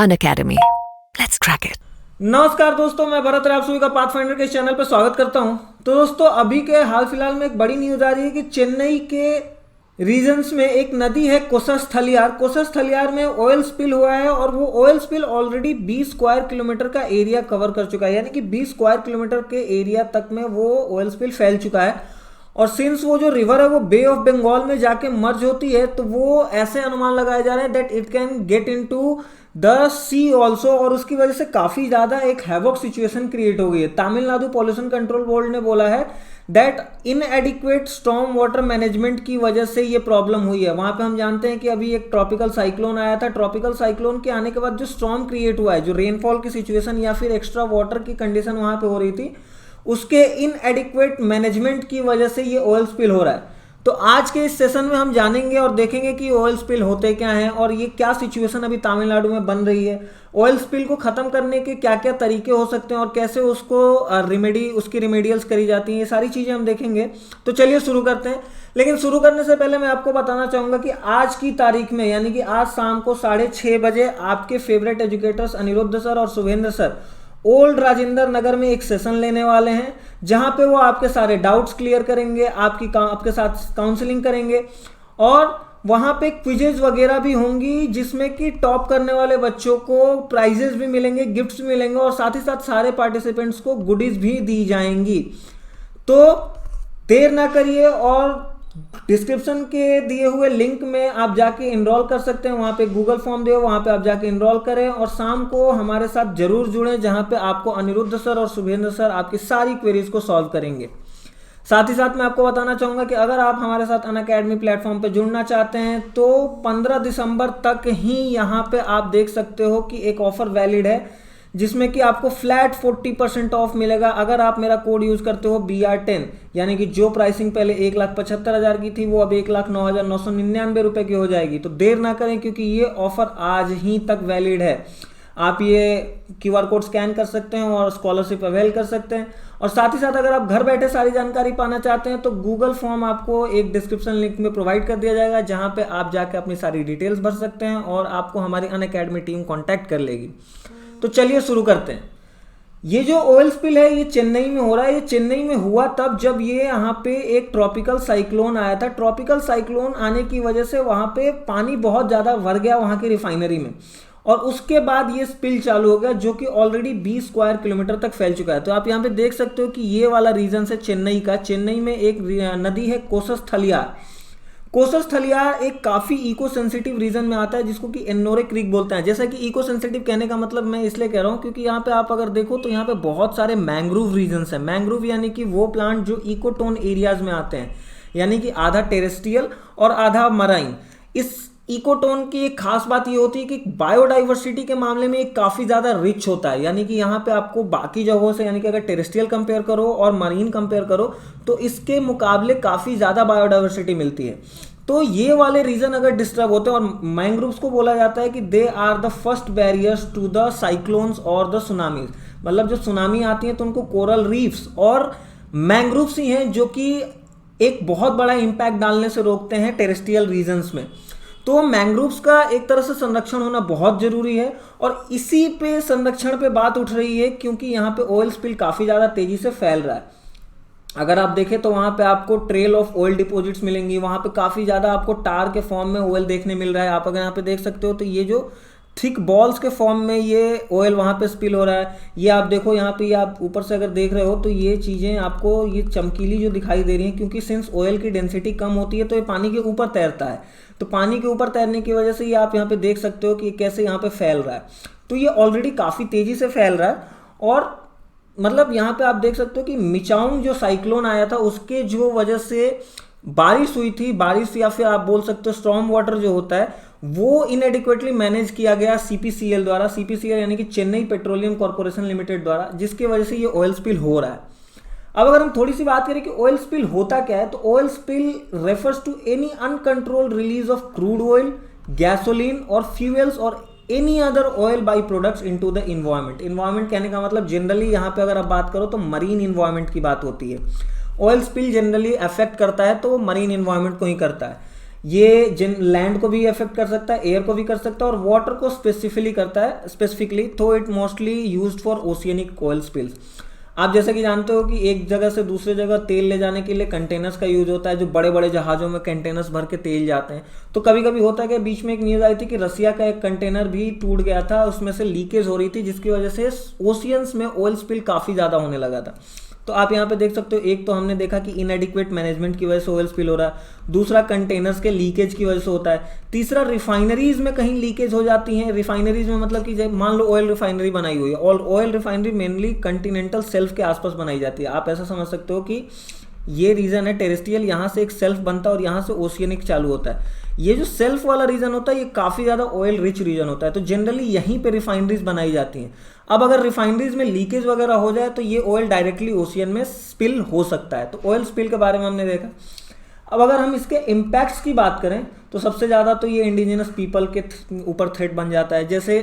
Unacademy. Let's crack it. नमस्कार दोस्तों, मैं भरत राय आप सभी का पाथफाइंडर के चैनल पर स्वागत करता हूं। तो दोस्तों, अभी के हाल फिलहाल में एक बड़ी न्यूज आ रही है कि चेन्नई के रीजन्स में एक नदी है कोसस थलियार में ऑयल स्पिल हुआ है और वो oil spill already 20 square kilometre का एरिया कवर कर चुका है, यानी कि 20 स्क्वायर किलोमीटर के एरिया तक में वो ऑयल स्पिल फैल चुका है। और सिंस वो जो रिवर है वो बे ऑफ बंगाल में जाके मर्ज होती है, तो वो ऐसे अनुमान लगाए जा रहे हैं that it can get into the sea also, और उसकी वजह से काफी ज्यादा एक हैवॉक सिचुएशन क्रिएट हो गई है। तमिलनाडु पॉल्यूशन कंट्रोल बोर्ड ने बोला है दैट इनएडिक्वेट स्टॉर्म वाटर मैनेजमेंट की वजह से ये प्रॉब्लम हुई है। वहां पे हम जानते हैं कि अभी एक ट्रॉपिकल साइक्लोन आया था, ट्रॉपिकल साइक्लोन के आने के बाद जो स्टॉर्म क्रिएट हुआ है, जो रेनफॉल की सिचुएशन या फिर एक्स्ट्रा वाटर की कंडीशन वहां पे हो रही थी, उसके इनएडिक्वेट मैनेजमेंट की वजह से ये ऑयल स्पिल हो रहा है। तो आज के इस सेशन में हम जानेंगे और देखेंगे कि ऑयल स्पिल होते क्या हैं और ये क्या सिचुएशन अभी तमिलनाडु में बन रही है, ऑयल स्पिल को खत्म करने के क्या क्या तरीके हो सकते हैं और कैसे उसको उसकी रिमेडियल्स करी जाती हैं, ये सारी चीजें हम देखेंगे। तो चलिए शुरू करते हैं। लेकिन शुरू करने से पहले मैं आपको बताना चाहूंगा कि आज की तारीख में, यानी कि आज शाम को 6:30 बजे आपके फेवरेट एजुकेटर्स अनिरुद्ध सर और शुभेंद्र सर ओल्ड राजेंद्र नगर में एक सेशन लेने वाले हैं, जहां पे वो आपके सारे डाउट्स क्लियर करेंगे, आपके साथ काउंसलिंग करेंगे और वहां पे क्विजेज वगैरह भी होंगी, जिसमें कि टॉप करने वाले बच्चों को प्राइजेस भी मिलेंगे, गिफ्ट्स भी मिलेंगे और साथ ही साथ सारे पार्टिसिपेंट्स को गुडीज भी दी जाएंगी। तो देर ना करिए और डिस्क्रिप्शन के दिए हुए लिंक में आप जाके इनरोल कर सकते हैं, वहां पे गूगल फॉर्म दिए, वहां पे आप जाके इनरोल करें और शाम को हमारे साथ जरूर जुड़ें, जहां पे आपको अनिरुद्ध सर और शुभेंद्र सर आपकी सारी क्वेरीज को सॉल्व करेंगे। साथ ही साथ मैं आपको बताना चाहूंगा कि अगर आप हमारे साथ अनअकैडमी प्लेटफॉर्म पे जुड़ना चाहते हैं तो 15 दिसंबर तक ही यहाँ पे आप देख सकते हो कि एक ऑफर वैलिड है, जिसमें कि आपको फ्लैट 40% ऑफ मिलेगा अगर आप मेरा कोड यूज करते हो BR10, यानी कि जो प्राइसिंग पहले 1,75,000 की थी वो अब 1,09,999 रुपए की हो जाएगी। तो देर ना करें क्योंकि ये ऑफर आज ही तक वैलिड है। आप ये QR कोड स्कैन कर सकते हैं और स्कॉलरशिप अवेल कर सकते हैं। और साथ ही साथ अगर आप घर बैठे सारी जानकारी पाना चाहते हैं तो गूगल फॉर्म आपको एक डिस्क्रिप्शन लिंक में प्रोवाइड कर दिया जाएगा, जहां पे आप जाके अपनी सारी डिटेल्स भर सकते हैं और आपको हमारी अनअकैडमी टीम कॉन्टैक्ट कर लेगी। तो चलिए शुरू करते हैं। ये जो ऑयल स्पिल है ये चेन्नई में हो रहा है। ये चेन्नई में हुआ तब जब ये यहाँ पे एक ट्रॉपिकल साइक्लोन आया था। ट्रॉपिकल साइक्लोन आने की वजह से वहां पे पानी बहुत ज्यादा भर गया वहां की रिफाइनरी में और उसके बाद ये स्पिल चालू हो गया, जो कि ऑलरेडी 20 स्क्वायर किलोमीटर तक फैल चुका है। तो आप यहाँ पे देख सकते हो कि ये वाला रीजन है चेन्नई का। चेन्नई में एक नदी है कोसस थलियार एक काफी इको सेंसिटिव रीजन में आता है, जिसको कि एन्नोरे क्रीक बोलते हैं। जैसा कि इको सेंसिटिव कहने का मतलब मैं इसलिए कह रहा हूं क्योंकि यहाँ पे आप अगर देखो तो यहाँ पे बहुत सारे मैंग्रोव रीजन्स हैं। मैंग्रोव यानी कि वो प्लांट जो इकोटोन एरियाज में आते हैं, यानी कि आधा टेरेस्ट्रियल और आधा मराइन। इस इकोटोन की एक खास बात ये होती है कि बायोडाइवर्सिटी के मामले में एक काफी ज्यादा रिच होता है, यानी कि यहाँ पे आपको बाकी जगहों से, यानी कि अगर टेरेस्ट्रियल कंपेयर करो और मरीन कंपेयर करो तो इसके मुकाबले काफी ज्यादा बायोडाइवर्सिटी मिलती है। तो ये वाले रीजन अगर डिस्टर्ब होते हैं, और मैंग्रोव्स को बोला जाता है कि they are the first barriers to the cyclones और द सुनामीज, मतलब जब सुनामी आती है तो उनको कोरल रीफ्स और मैंग्रोव्स ही हैं जो कि एक बहुत बड़ा इंपैक्ट डालने से रोकते हैं टेरेस्ट्रियल रीजन्स में। तो मैंग्रोव्स का एक तरह से संरक्षण होना बहुत जरूरी है और इसी पे संरक्षण पे बात उठ रही है क्योंकि यहाँ पे ऑयल स्पिल काफी ज्यादा तेजी से फैल रहा है। अगर आप देखें तो वहां पे आपको ट्रेल ऑफ ऑयल डिपॉजिट्स मिलेंगी, वहां पे काफी ज्यादा आपको टार के फॉर्म में ऑयल देखने मिल रहा है। आप अगर यहाँ पे देख सकते हो तो ये जो थिक बॉल्स के फॉर्म में ये ऑयल वहां पे स्पिल हो रहा है। ये आप देखो यहाँ पे, आप ऊपर से अगर देख रहे हो तो ये चीजें आपको ये चमकीली जो दिखाई दे रही हैं, क्योंकि सिंस ऑयल की डेंसिटी कम होती है तो ये पानी के ऊपर तैरता है। तो पानी के ऊपर तैरने की वजह से ये आप यहाँ पे देख सकते हो कि ये कैसे यहाँ पे फैल रहा है। तो ये ऑलरेडी काफी तेजी से फैल रहा है और मतलब यहाँ पे आप देख सकते हो कि मिचाउंग जो साइक्लोन आया था उसके जो वजह से बारिश हुई थी, बारिश या फिर आप बोल सकते हो स्टॉर्म वाटर जो होता है वो इनएडिक्वेटली मैनेज किया गया CPCL द्वारा। CPCL यानी कि चेन्नई पेट्रोलियम कॉर्पोरेशन लिमिटेड द्वारा, जिसकी वजह से ये ऑयल स्पिल हो रहा है। अब अगर हम थोड़ी सी बात करें कि ऑयल स्पिल होता क्या है, तो oil spill refers to any uncontrolled release of crude oil, gasoline और फ्यूल्स और any other oil by products into the environment. Environment कहने का मतलब जनरली यहाँ पे अगर आप बात करो तो मरीन इन्वायरमेंट की बात होती है। ऑयल स्पिल जनरली अफेक्ट करता है तो वो मरीन इन्वायरमेंट को ही करता है। ये जिन लैंड को भी अफेक्ट कर सकता है, एयर को भी कर सकता है और वाटर को स्पेसिफिकली, तो it mostly used for oceanic oil spills. आप जैसे कि जानते हो कि एक जगह से दूसरे जगह तेल ले जाने के लिए कंटेनर्स का यूज होता है, जो बड़े बड़े जहाज़ों में कंटेनर्स भर के तेल जाते हैं। तो कभी कभी होता है कि बीच में एक न्यूज़ आई थी कि रसिया का एक कंटेनर भी टूट गया था, उसमें से लीकेज हो रही थी, जिसकी वजह से ओशियंस में ऑयल स्पिल काफ़ी ज़्यादा होने लगा था। तो आप यहाँ पे देख सकते हो, एक तो हमने देखा कि इनएडिक्वेट मैनेजमेंट की वजह से ऑयल स्पिल हो रहा है, दूसरा कंटेनर्स के लीकेज की वजह से होता है, तीसरा रिफाइनरीज में कहीं लीकेज हो जाती हैं। रिफाइनरीज में मतलब कि जब मान लो ऑयल रिफाइनरी बनाई हुई है, और oil refinery mainly Continental shelf के आसपास बनाई जाती है। आप ऐसा समझ सकते हो कि ये रीजन है टेरेस्ट्रियल, यहाँ से एक सेल्फ बनता है और यहाँ से ओशियनिक चालू होता है। ये जो सेल्फ वाला रीजन होता है ये काफ़ी ज़्यादा ऑयल रिच रीजन होता है, तो जनरली यहीं पे रिफाइनरीज बनाई जाती हैं। अब अगर रिफाइनरीज में लीकेज वगैरह हो जाए तो ये ऑयल डायरेक्टली ओशियन में स्पिल हो सकता है। तो ऑयल स्पिल के बारे में हमने देखा। अब अगर हम इसके इम्पैक्ट्स की बात करें तो सबसे ज़्यादा तो ये इंडिजिनस पीपल के ऊपर थ्रेट बन जाता है। जैसे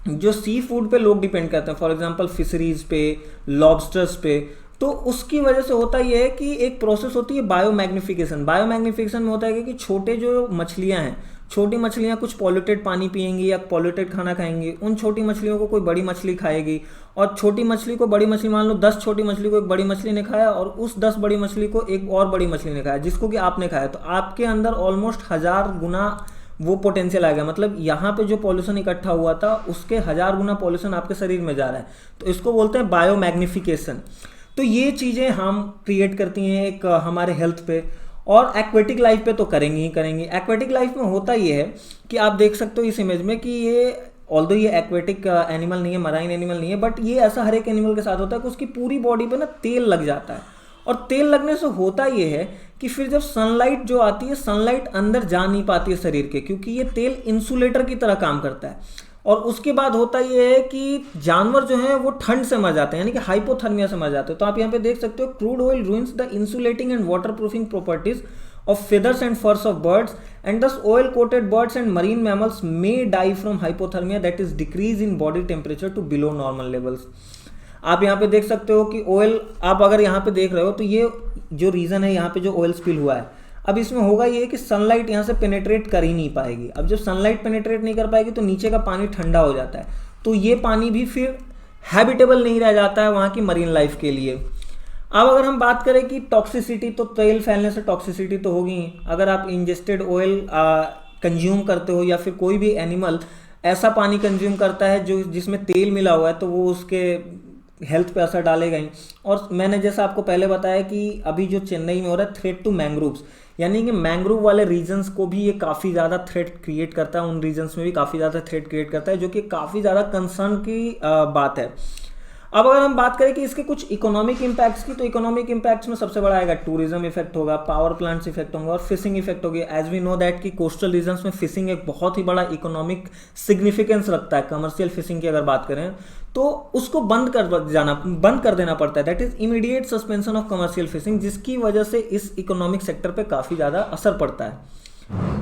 जो सी फूड पे लोग डिपेंड करते हैं, फॉर एग्जांपल फिशरीज पे, लॉबस्टर्स पे, तो उसकी वजह से होता यह है कि एक प्रोसेस होती है बायोमैग्निफिकेशन। बायोमैग्निफिकेशन में होता है कि छोटे जो मछलियां हैं, छोटी मछलियां कुछ पॉल्यूटेड पानी पिएंगी या पॉल्यूटेड खाना खाएंगी, उन छोटी मछलियों को कोई बड़ी मछली खाएगी, और छोटी मछली को बड़ी मछली, मान लो 10 छोटी मछली को एक बड़ी मछली ने खाया और उस 10 बड़ी मछली को एक और बड़ी मछली ने खाया, जिसको कि आपने खाया, तो आपके अंदर ऑलमोस्ट 1000 गुना वो पोटेंशियल आ गया। मतलब यहाँ पे जो पॉल्यूशन इकट्ठा हुआ था उसके 1000 गुना पॉल्यूशन आपके शरीर में जा रहा है। तो इसको बोलते हैं बायोमैग्निफिकेशन। तो ये चीज़ें हम क्रिएट करती हैं एक हमारे हेल्थ पे, और एक्वेटिक लाइफ पे तो करेंगे ही करेंगे। एक्वेटिक लाइफ में होता ये है कि आप देख सकते हो इस इमेज में कि ये ऑल्दो ये एक्वेटिक एनिमल नहीं है, मराइन एनिमल नहीं है, बट ये ऐसा हर एक एनिमल के साथ होता है कि उसकी पूरी बॉडी पे ना तेल लग जाता है। और तेल लगने से होता ये है कि फिर जब सनलाइट जो आती है, सनलाइट अंदर जा नहीं पाती है शरीर के, क्योंकि ये तेल इंसुलेटर की तरह काम करता है। और उसके बाद होता ये है कि जानवर जो हैं वो ठंड से मर जाते हैं, यानी कि हाइपोथर्मिया से मर जाते हैं। तो आप यहाँ पे देख सकते हो, crude oil ruins the insulating and water proofing properties of feathers and furs of birds, and thus oil coated birds and marine mammals may die from hypothermia, that is decrease in body temperature to below normal levels। आप यहाँ पे देख सकते हो कि oil, आप अगर यहाँ पे देख रहे हो तो ये जो रीज़न है यहाँ पे जो ऑयल स्पिल हुआ है, अब इसमें होगा ये कि सनलाइट यहाँ से पेनेट्रेट कर ही नहीं पाएगी। अब जब सनलाइट पेनेट्रेट नहीं कर पाएगी तो नीचे का पानी ठंडा हो जाता है, तो ये पानी भी फिर हैबिटेबल नहीं रह जाता है वहाँ की मरीन लाइफ के लिए। अब अगर हम बात करें कि टॉक्सिसिटी, तो तेल फैलने से टॉक्सिसिटी तो होगी ही। अगर आप इंजेस्टेड ऑयल कंज्यूम करते हो या फिर कोई भी एनिमल ऐसा पानी कंज्यूम करता है जो जिसमें तेल मिला हुआ है, तो वो उसके हेल्थ पे असर डालेगा ही। और मैंने जैसा आपको पहले बताया कि अभी जो चेन्नई में हो रहा है थ्रेट टू मैंग्रोव्स, यानी कि मैंग्रोव वाले रीजन्स को भी ये काफ़ी ज़्यादा थ्रेट क्रिएट करता है, उन रीजन्स में भी काफ़ी ज़्यादा थ्रेट क्रिएट करता है, जो कि काफ़ी ज़्यादा कंसर्न की बात है। अब अगर हम बात करें कि इसके कुछ इकोनॉमिक इम्पैक्ट्स की, तो इकोनॉमिक इम्पैक्ट्स में सबसे बड़ा आएगा टूरिज्म इफेक्ट होगा, पावर प्लांट्स इफेक्ट होंगे और फिशिंग इफेक्ट होगी। एज वी नो दैट कि कोस्टल रीजन्स में फिशिंग एक बहुत ही बड़ा इकोनॉमिक सिग्निफिकेंस रखता है। कमर्शियल फिशिंग की अगर बात करें तो उसको बंद कर देना पड़ता है, that is immediate suspension of commercial fishing, जिसकी वजह से इस इकोनॉमिक सेक्टर पर काफ़ी ज़्यादा असर पड़ता है।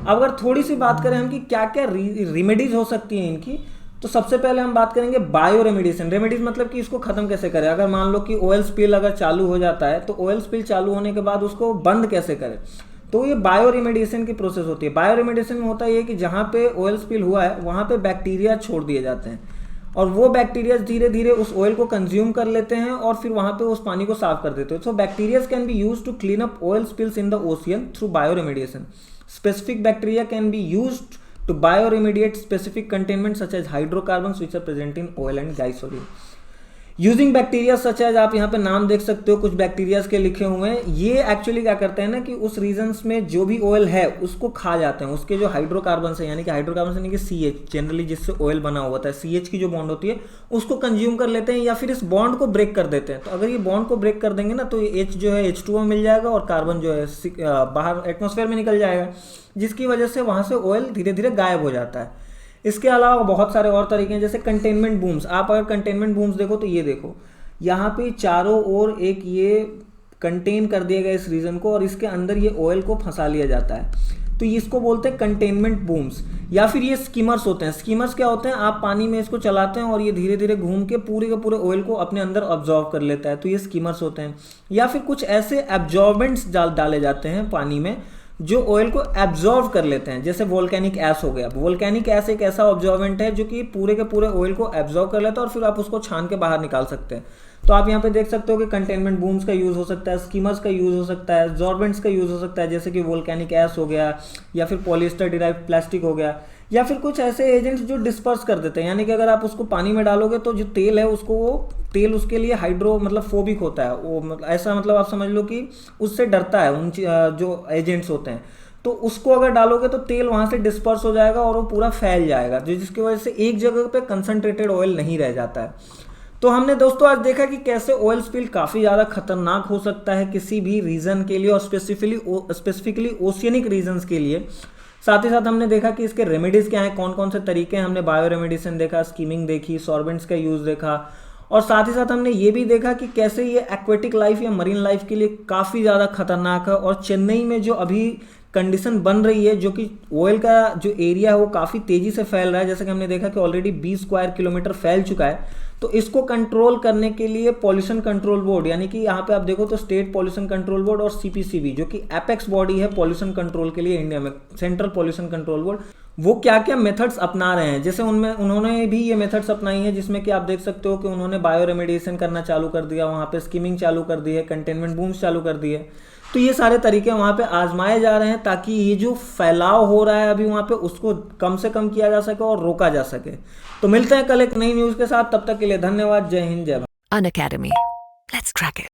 अब अगर थोड़ी सी बात करें हम कि क्या क्या रेमेडीज हो सकती हैं इनकी, तो सबसे पहले हम बात करेंगे बायो रेमेडिएशन। रेमेडीज मतलब कि इसको खत्म कैसे करें। अगर मान लो कि ऑयल स्पिल अगर चालू हो जाता है, तो ऑयल स्पिल चालू होने के बाद उसको बंद कैसे करें, तो ये बायो रेमेडिएशन की प्रोसेस होती है। बायो रेमेडिएशन में होता है कि जहाँ पे ऑयल स्पिल हुआ है वहाँ पे बैक्टीरिया छोड़ दिए जाते हैं, और वो बैक्टीरिया धीरे धीरे उस ऑयल को कंज्यूम कर लेते हैं और फिर वहाँ पे उस पानी को साफ कर देते हैं। So bacterias can be used to clean up oil spills in the ocean through bioremediation. Specific bacteria can be used to bioremediate specific containment such as hydrocarbons which are present in oil and gasoline. Using bacteria such as, आप यहाँ पे नाम देख सकते हो कुछ bacterias के लिखे हुए हैं। ये एक्चुअली क्या करते हैं ना कि उस रीजन्स में जो भी ऑयल है उसको खा जाते हैं, उसके जो हाइड्रोकार्बन है, यानी कि हाइड्रोकार्बन यानी कि CH, जनरली जिससे ऑयल बना हुआ था, CH की जो बॉन्ड होती है उसको कंज्यूम कर लेते हैं या फिर इस बॉन्ड को ब्रेक कर देते हैं। तो अगर ये बॉन्ड को ब्रेक कर देंगे ना तो ये H जो है H2O मिल जाएगा और कार्बन जो है बाहर एटमॉस्फेयर में निकल जाएगा, जिसकी वजह से वहाँ से ऑयल धीरे धीरे गायब हो जाता है। इसके अलावा बहुत सारे और तरीके हैं, जैसे कंटेनमेंट बूम्स। आप अगर कंटेनमेंट बूम्स देखो तो ये देखो, यहाँ पे चारों ओर एक ये कंटेन कर दिया गया इस रीजन को और इसके अंदर ये ऑयल को फंसा लिया जाता है, तो इसको बोलते हैं कंटेनमेंट बूम्स। या फिर ये स्कीमर्स होते हैं। स्कीमर्स क्या होते हैं, आप पानी में इसको चलाते हैं और ये धीरे धीरे घूम के पूरे के पूरे ऑयल को अपने अंदर ऑब्जॉर्व कर लेता है, तो ये स्कीमर्स होते हैं। या फिर कुछ ऐसे एब्जॉर्बेंट्स डाले जाते हैं पानी में जो ऑयल को एब्जॉर्व कर लेते हैं, जैसे वोल्केनिक ऐश हो गया। वोल्केनिक ऐश एक ऐसा ऑब्जॉर्वेंट है जो कि पूरे के पूरे ऑयल को एब्जॉर्व कर लेता है और फिर आप उसको छान के बाहर निकाल सकते हैं। तो आप यहाँ पे देख सकते हो कि कंटेनमेंट बूम्स का यूज़ हो सकता है, स्कीमर्स का यूज़ हो सकता है, एब्जॉर्बेंट्स का यूज़ हो सकता है, जैसे कि वोल्केनिक ऐश हो गया या फिर पॉलिएस्टर डिराइव्ड प्लास्टिक हो गया, या फिर कुछ ऐसे एजेंट्स जो डिस्पर्स कर देते हैं, यानी कि अगर आप उसको पानी में डालोगे तो जो तेल है उसको, वो तेल उसके लिए हाइड्रो मतलब फोबिक होता है, वो ऐसा मतलब आप समझ लो कि उससे डरता है उन जो एजेंट्स होते हैं। तो उसको अगर डालोगे तो तेल वहाँ से डिस्पर्स हो जाएगा और वो पूरा फैल जाएगा, जिसकी वजह से एक जगह पे कंसंट्रेटेड ऑयल नहीं रह जाता है। तो हमने दोस्तों आज देखा कि कैसे ऑयल स्पिल काफ़ी ज़्यादा खतरनाक हो सकता है किसी भी रीजन के लिए, और स्पेसिफिकली ओशियनिक रीजन्स के लिए। साथ ही साथ हमने देखा कि इसके रेमेडीज़ क्या हैं, कौन कौन से तरीके हैं। हमने बायो रेमेडिसन देखा, स्कीमिंग देखी, सॉर्बेंट्स का यूज़ देखा, और साथ ही साथ हमने ये भी देखा कि कैसे ये एक्वेटिक लाइफ या मरीन लाइफ के लिए काफ़ी ज़्यादा खतरनाक है। और चेन्नई में जो अभी कंडीशन बन रही है, जो कि ऑयल का जो एरिया है वो काफ़ी तेज़ी से फैल रहा है, जैसे कि हमने देखा कि ऑलरेडी 20 स्क्वायर किलोमीटर फैल चुका है। तो इसको कंट्रोल करने के लिए पॉल्यूशन कंट्रोल बोर्ड, यानी कि यहाँ पे आप देखो तो स्टेट पॉल्यूशन कंट्रोल बोर्ड और सीपीसीबी, जो कि एपेक्स बॉडी है पॉल्यूशन कंट्रोल के लिए इंडिया में, सेंट्रल पॉल्यूशन कंट्रोल बोर्ड, वो क्या क्या मेथड्स अपना रहे हैं। जैसे उनमें उन्होंने भी ये मेथड्स अपनाई हैं, जिसमें कि आप देख सकते हो कि उन्होंने बायो रेमेडिएशन करना चालू कर दिया, वहाँ पे स्कीमिंग चालू कर दी है, कंटेनमेंट बूम्स चालू कर दिए। तो ये सारे तरीके वहाँ पे आजमाए जा रहे हैं ताकि ये जो फैलाव हो रहा है अभी वहाँ पे, उसको कम से कम किया जा सके और रोका जा सके। तो मिलते हैं कल एक नई न्यूज़ के साथ, तब तक के लिए धन्यवाद। जय हिंद, जय Bharat. An Academy. Let's crack it.